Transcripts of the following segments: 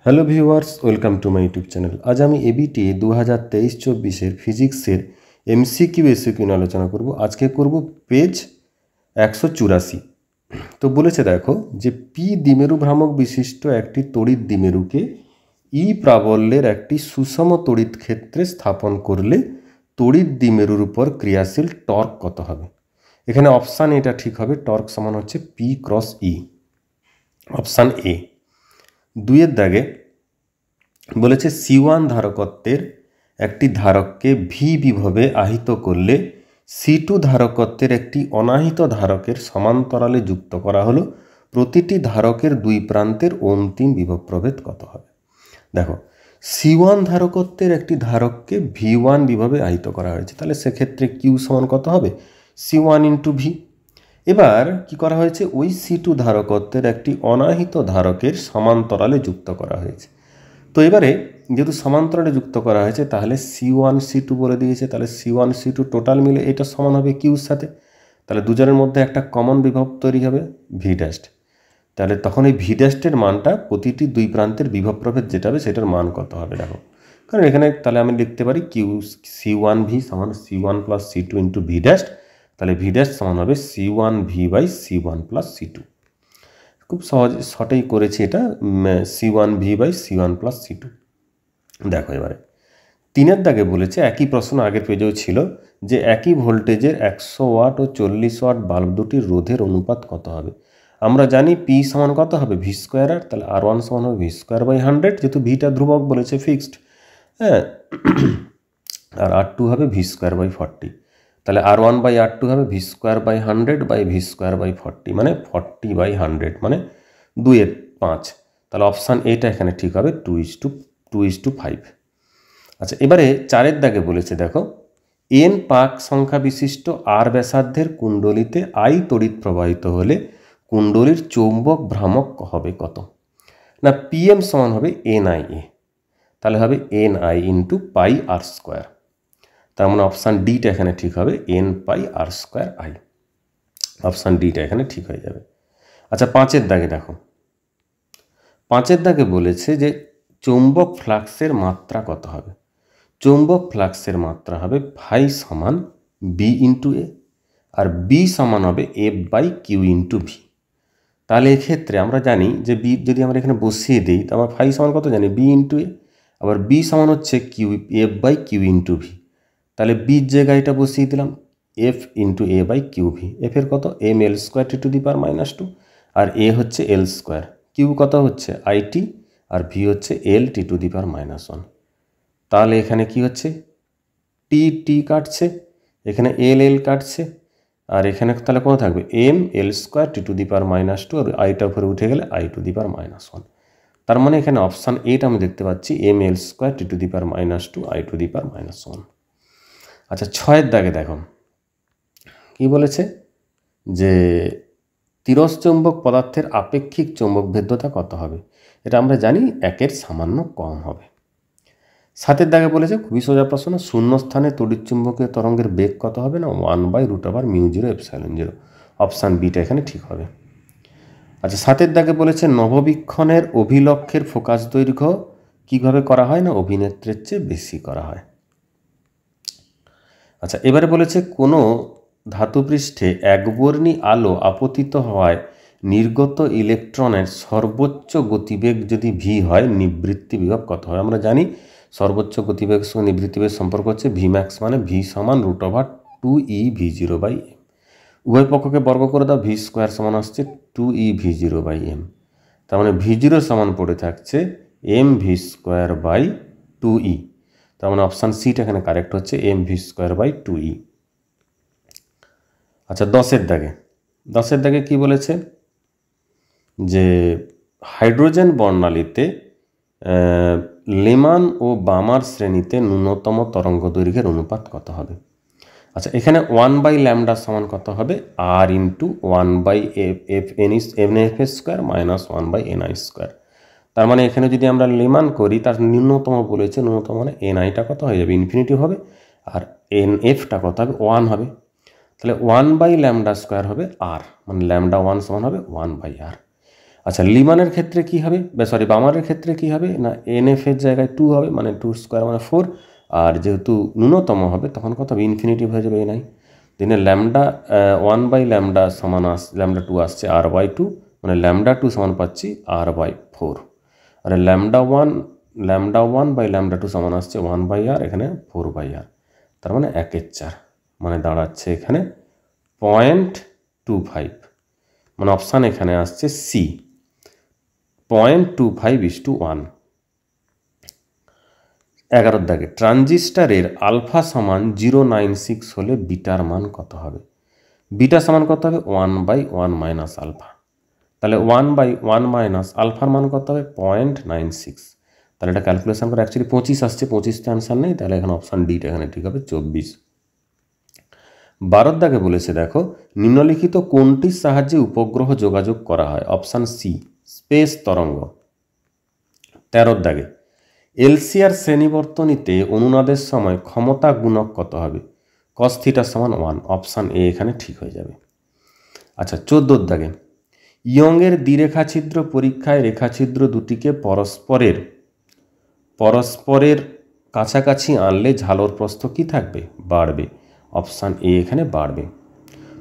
Hello viewers, welcome to my YouTube channel. আজ আমি ABT 2023-24 ফিজিক্সের এমসিকিউ এসিকিউ নিয়ে আলোচনা করব। আজকে করব পেজ 184। তো বলেছে দেখো যে পি দ্বিমেরু ভ্রামক বিশিষ্ট একটি তড়িৎ দ্বিমেরুকে ই প্রাবল্যের একটি সুষম তড়িৎ ক্ষেত্রে স্থাপন করলে তড়িৎ দ্বিমেরুর উপর ক্রিয়াশীল টর্ক কত হবে। এখানে অপশান এটা ঠিক হবে, টর্ক সমান হচ্ছে P cross E. Option A. দুইয়ের দাগে বলেছে C1 ধারকত্বের একটি ধারককে ভি বিভবে আহিত করলে C2 ধারকত্বের একটি অনাহিত ধারকের সমান্তরালে যুক্ত করা হলো প্রতিটি ধারকের দুই প্রান্তের অন্তিম বিভব প্রভেদ কত হবে। দেখো C1 ধারকত্বের একটি ধারককে V1 বিভবে আহিত করা হয়েছে, তাহলে সেক্ষেত্রে কিউ সমান কত হবে, C1 ইন্টু ভি। এবার কি করা হয়েছে, ওই C2 ধারকত্বের একটি অনাহিত ধারকের সমান্তরালে যুক্ত করা হয়েছে। তো এবারে যেহেতু সমান্তরালে যুক্ত করা হয়েছে তাহলে C1 C2 বলে দিয়েছে, তাহলে C1 C2 টোটাল মিলে এটা সমান হবে কিউর সাথে, তাহলে দুজনের মধ্যে একটা কমন বিভব তৈরি হবে ভি ড্যাস্ট। তাহলে তখন এই ভি ড্যাস্টের মানটা প্রতিটি দুই প্রান্তের বিভব প্রভেদ যেটা হবে সেটার মান কত হবে দেখো। কারণ এখানে তাহলে আমি লিখতে পারি কিউ C1 ভি সমান C1 plus C2 into V ড্যাস্ট, তাহলে ভি ড্যাস্ট সমান হবে C1 V by C1 plus C2। খুব সহজ শর্টেই করেছি এটা, C1 V by C1 plus C2। দেখো এবারে তিনের দাগে বলেছে একই প্রশ্ন আগের পেজেও ছিল যে একই ভোল্টেজের 100 ওয়াট ও 40 ওয়াট বাল্ব দুটির রোধের অনুপাত কত হবে। আমরা জানি পি সমান কত হবে ভি স্কোয়ার আর, তাহলে R1 সমান হবে ভি স্কোয়ার বাই 100, যেহেতু ভিটা ধ্রুবক বলেছে ফিক্সড, হ্যাঁ, আর R2 হবে ভি স্কোয়ার বাই 40, তাহলে R1 বাই R2 হবে v square by 100 by v square by 40, মানে 40 বাই 100 মানে 2/5। তাহলে অপশান এটা এখানে ঠিক হবে 2:5। আচ্ছা এবারে চারের দাগে বলেছে দেখো এন পাক সংখ্যা বিশিষ্ট আর ব্যাসার্ধের কুণ্ডলিতে আই তড়িৎ প্রবাহিত হলে কুণ্ডলীর চৌম্বক ভ্রামক হবে কত। না পিএম সমান হবে NIA, তাহলে হবে NI into pi r square. তার মানে অপশান ডিটা এখানে ঠিক হবে N pi r square i. Option ডিটা এখানে ঠিক হয়ে যাবে। আচ্ছা পাঁচের দাগে দেখো, পাঁচের দাগে বলেছে যে চৌম্বক ফ্লাক্সের মাত্রা কত হবে। চৌম্বক ফ্লাক্সের মাত্রা হবে ফাই সমান বি ইন্টু এ, আর বি সমান হবে F by q into v. তাহলে এক্ষেত্রে আমরা জানি যে বি যদি আমরা এখানে বসিয়ে দিই তো আমরা ফাই সমান কত জানি বি ইন্টু এ, আবার বি সমান হচ্ছে q f by q into v. তাহলে বির জায়গায় এটা বসিয়ে দিলাম f into a by q v. এফের কত M L square T to the power -2, আর এ হচ্ছে এল স্কোয়ার, কিউ কত হচ্ছে আইটি, আর ভি হচ্ছে এল টি টু দি পাওয়ার -1। তাহলে এখানে কি হচ্ছে টি টি কাটছে, এখানে এল এল কাটছে, আর এখানে তাহলে কত থাকবে M L square T to the power -2, আর আইটা উপরে উঠে গেলে আই টু দি পাওয়ার -1। তার মানে এখানে অপশান এটা আমি দেখতে পাচ্ছি M L square T to the power -2 I to the power -1। আচ্ছা ছয়ের দাগে দেখো কি বলেছে যে তিরস্চৌম্বক পদার্থের আপেক্ষিক চৌম্বক ভেদ্যতা কত হবে। এটা আমরা জানি 1-এর সামান্য কম হবে। সাতের দাগে বলেছে খুবই সোজা প্রশ্ন, শূন্য স্থানে তড়িৎচুম্বকীয় তরঙ্গের বেগ কত হবে। না 1/√μ0ε0। অপশান বিটা এখানে ঠিক হবে। আচ্ছা সাতের দাগে বলেছে নববীক্ষণের অভিলক্ষের ফোকাস দৈর্ঘ্য কিভাবে করা হয়। না অভিনেত্রের চেয়ে বেশি করা হয়। আচ্ছা এবারে বলেছে কোনো ধাতুপৃষ্ঠে একবর্ণী আলো আপতিত হওয়ায় নির্গত ইলেকট্রনের সর্বোচ্চ গতিবেগ যদি ভি হয় নিবৃত্তি বিভব কত হয়। আমরা জানি সর্বোচ্চ গতিবেগের সঙ্গে নিবৃত্তিবেগ সম্পর্ক হচ্ছে ভি ম্যাক্স মানে ভি সমান √2e v0/m। উভয় পক্ষকে বর্গ করে দাও, ভি স্কোয়ার সমান আসছে 2e v0/m। তার মানে v0 সমান পড়ে থাকছে M V square by 2e। তার মানে অপশান সিটা এখানে কারেক্ট হচ্ছে M V square by 2e। আচ্ছা দশের দাগে কি বলেছে যে হাইড্রোজেন বর্ণালীতে লেমান ও বামার শ্রেণীতে ন্যূনতম তরঙ্গ দৈর্ঘ্যের অনুপাত কত হবে। আচ্ছা এখানে 1/λ সমান কত হবে আর into 1/f square minus 1/ni square. তার মানে এখানে যদি আমরা লেমান করি তার ন্যূনতম বলেছে, ন্যূনতম মানে এনআইটা কত হয়ে যাবে ইনফিনিটি হবে, আর এন এফটা কত হবে 1 হবে। তাহলে 1/λ স্কোয়ার হবে আর, মানে λ1 সমান হবে 1/r। আচ্ছা, লিমানের ক্ষেত্রে কি হবে, সরি বামারের ক্ষেত্রে কি হবে না, NF এর জায়গায় 2 হবে, মানে 2 স্কোয়ার মানে 4, আর যেহেতু ন্যূনতম হবে তখন কত হবে, ইনফিনিটিভ হয়ে যাবে নাই। দিনে ল্যামডা 1/λ সমান λ2 আসছে r/2, মানে λ2 সমান পাচ্ছি r/4, আর λ1/λ2 সমান আসছে 1/r, এখানে 4/r, তার মানে 1/4, মানে দাঁড়াচ্ছে এখানে 0.25, মানে অপশান এখানে আসছে সি, 0.25:1। 11 দাগে ট্রানজিস্টারের আলফা সমান 096 হলে বিটার মান কত হবে? বিটা সমান কত হবে 1/1 মাইনাস আলফা, তাহলে 1/1 মাইনাস আলফার মান কত হবে 0.96, তাহলে এটা ক্যালকুলেশন করে অ্যাকচুয়ালি 25 আসছে, 25তে অ্যান্সার নেই, তাহলে এখানে অপশান ডিটা এখানে ঠিক হবে 24। 12 দাগে বলেছে দেখো নিম্নলিখিত কোনটির সাহায্যে উপগ্রহ যোগাযোগ করা হয়? অপশান সি স্পেস তরঙ্গ। 13 দাগে এলসিআর শ্রেণীবর্তনীতে অনুনাদের সময় ক্ষমতা গুণক কত হবে? cos θ সমান 1, অপশান এ এখানে ঠিক হয়ে যাবে। আচ্ছা, 14 দাগে ইয়ংয়ের দ্বিরেখাছিদ্র পরীক্ষায় রেখাছিদ্র দুটিকে পরস্পরের কাছাকাছি আনলে ঝালর প্রস্থ কি থাকবে? বাড়বে, অপশান এ এখানে বাড়বে।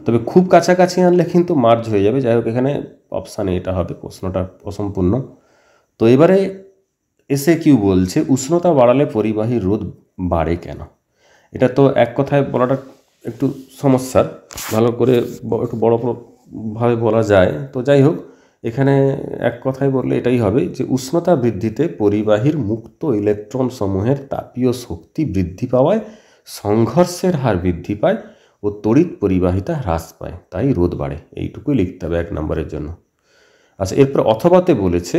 তবে খুব কাছাকাছি আনলে কিন্তু মার্জ হয়ে যাবে, যাই হোক এখানে অপশান এটা হবে, প্রশ্নটা অসম্পূর্ণ। তো এবারে এসে কিউ বলছে উষ্ণতা বাড়ালে পরিবাহী রোধ বাড়ে কেন? এটা তো এক কথায় বলাটা একটু সমস্যার, ভালো করে একটু বড়ভাবে বলা যায়। তো যাই হোক এখানে এক কথায় বললে এটাই হবে যে উষ্ণতা বৃদ্ধিতে পরিবাহীর মুক্ত ইলেকট্রন সমূহের তাপীয় শক্তি বৃদ্ধি পাওয়ায় সংঘর্ষের হার বৃদ্ধি পায় ও তড়িৎ পরিবাহিতা হ্রাস পায়, তাই রোধ বাড়ে। এইটুকুই লিখতে হবে 1 নম্বরের জন্য। আচ্ছা, এরপর অথবাতে বলেছে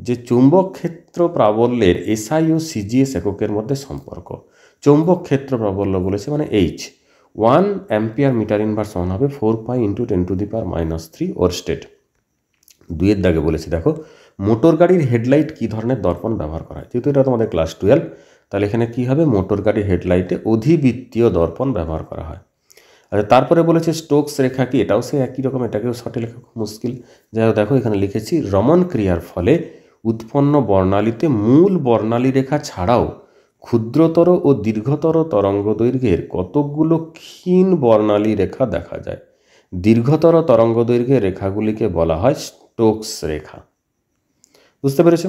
যে চৌম্বক ক্ষেত্র প্রাবল্যের SI ও CGS এককের মধ্যে সম্পর্ক। চৌম্বক ক্ষেত্র প্রাবল্য বলেছে মানে H, 1 অ্যাম্পিয়ার মিটার ইনভার্স সমান হবে 4 পাই × 10⁻³ ওরস্টেড। 2 দাগে বলেছে দেখো মোটর গাড়ির হেডলাইট কী ধরনের দর্পণ ব্যবহার করা হয়? যেহেতু এটা তোমাদের ক্লাস 12, তাহলে এখানে কি হবে, মোটর গাড়ির হেডলাইটে অধিবৃত্তীয় দর্পণ ব্যবহার করা হয়। আচ্ছা, তারপরে বলেছে স্টোকস রেখা কি? এটাও সে একই রকম, এটাকেও শর্টে লেখা খুব মুশকিল। যাই হোক দেখো এখানে লিখেছি রমন ক্রিয়ার ফলে উৎপন্ন বর্ণালীতে মূল বর্ণালী রেখা ছাড়াও ক্ষুদ্রতর ও দীর্ঘতর তরঙ্গ দৈর্ঘ্যের কতকগুলো ক্ষীণ বর্ণালী রেখা দেখা যায়। দীর্ঘতর তরঙ্গ দৈর্ঘ্যের রেখাগুলিকে বলা হয় স্টোকস রেখা। বুঝতে পেরেছ?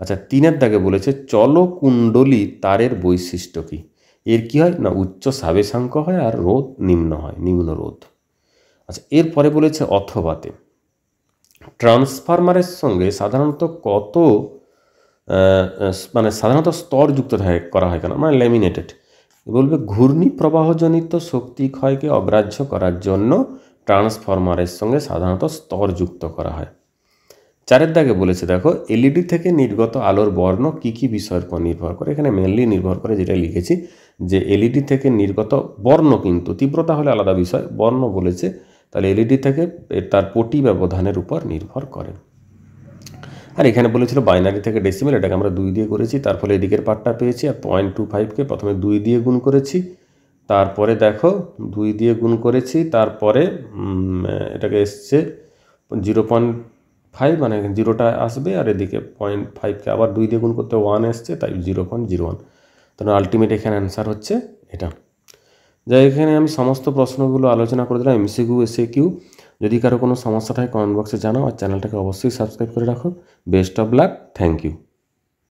আচ্ছা, 3 দাগে বলেছে চলকুণ্ডলী তারের বৈশিষ্ট্য কি? এর কি হয় না উচ্চ সাবেশাঙ্ক হয় আর রোধ নিম্ন হয়, নিম্ন রোধ। আচ্ছা, এরপরে বলেছে অথবাতে ট্রান্সফরমারের সঙ্গে সাধারণত সাধারণত স্তরযুক্ত করা হয় কেন? মানে ল্যামিনেটেড। বলবে ঘূর্ণি প্রবাহজনিত শক্তি ক্ষয়কে অগ্রাহ্য করার জন্য ট্রান্সফরমারের সঙ্গে সাধারণত স্তরযুক্ত করা হয়। 4 দাগে বলেছে দেখো এলইডি থেকে নির্গত আলোর বর্ণ কি কি বিষয়ের উপর নির্ভর করে? এখানে মেনলি নির্ভর করে, যেটা লিখেছি যে এলইডি থেকে নির্গত বর্ণ, কিন্তু তীব্রতা হলে আলাদা বিষয়, বর্ণ বলেছে, তাহলে এলইডি থেকে তার পটি ব্যবধানের উপর নির্ভর করে। আর এখানে বলেছিল বাইনারি থেকে ডেসিমেল, এটাকে আমরা 2 দিয়ে করেছি, তার ফলে এদিকের পার্টটা পেয়েছি। আর 0.25কে প্রথমে 2 দিয়ে গুণ করেছি, তারপরে দেখো 2 দিয়ে গুণ করেছি, তারপরে এটাকে এসছে 0.5, মানে 0টা আসবে, আর এদিকে 0.5কে আবার 2 দিয়ে গুণ করতে 1 এসছে, তাই 0.01। তাহলে আলটিমেট এখানে অ্যান্সার হচ্ছে এটা। যাই এখানে আমি সমস্ত প্রশ্নগুলো আলোচনা করে দিলাম, MCQ SAQ। যদি কারো কোনো সমস্যা থাকে কমেন্ট বক্সে জানাও, আর চ্যানেলটাকে অবশ্যই সাবস্ক্রাইব করে রাখো। Best of luck, thank you.